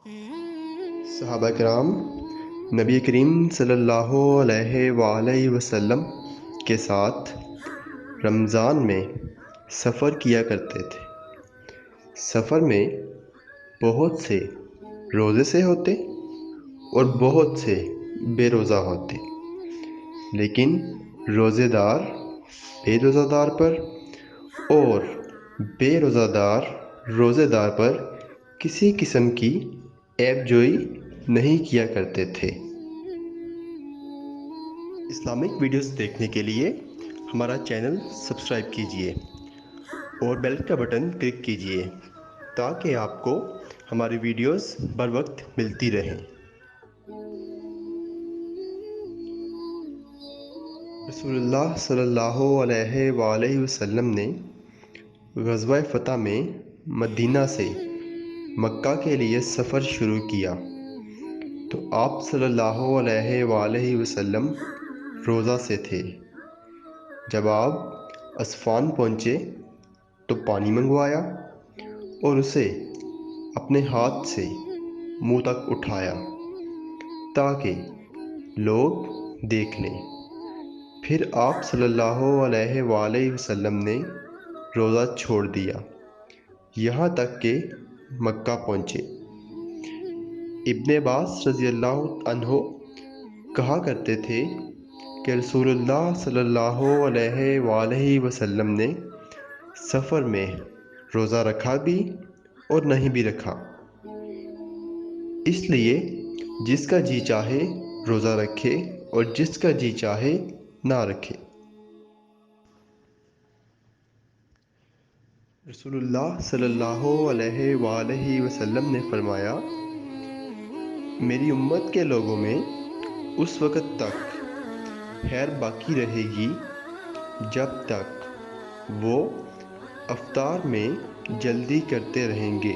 صحابہ کرام نبی کریم صلی اللہ علیہ وآلہ وسلم کے ساتھ رمضان میں سفر کیا کرتے تھے۔ سفر میں بہت سے روزے سے ہوتے اور بہت سے بے روزہ ہوتے، لیکن روزے دار بے روزہ دار پر اور بے روزہ دار روزے دار پر کسی قسم کی عیب جوئی نہیں کیا کرتے تھے۔ اسلامک ویڈیوز دیکھنے کے لیے ہمارا چینل سبسکرائب کیجیے اور بیل کا بٹن کلک کیجیے تاکہ آپ کو ہماری ویڈیوز بر وقت ملتی رہیں۔ رسول اللہ صلی اللہ علیہ وآلہ وسلم نے غزوہ فتح میں مدینہ سے مکہ کے لیے سفر شروع کیا تو آپ صلی اللہ علیہ وآلہ وسلم روزہ سے تھے۔ جب آپ اسفان پہنچے تو پانی منگوایا اور اسے اپنے ہاتھ سے منہ تک اٹھایا تاکہ لوگ دیکھ لیں۔ پھر آپ صلی اللہ علیہ وآلہ وسلم نے روزہ چھوڑ دیا یہاں تک کہ مکہ پہنچے۔ ابن عباس رضی اللہ عنہ کہا کرتے تھے کہ رسول اللہ صلی اللہ علیہ وآلہ وسلم نے سفر میں روزہ رکھا بھی اور نہیں بھی رکھا، اس لیے جس کا جی چاہے روزہ رکھے اور جس کا جی چاہے نہ رکھے۔ رسول اللہ صلی اللہ علیہ وآلہ وسلم نے فرمایا، میری امت کے لوگوں میں اس وقت تک خیر باقی رہے گی جب تک وہ افطار میں جلدی کرتے رہیں گے۔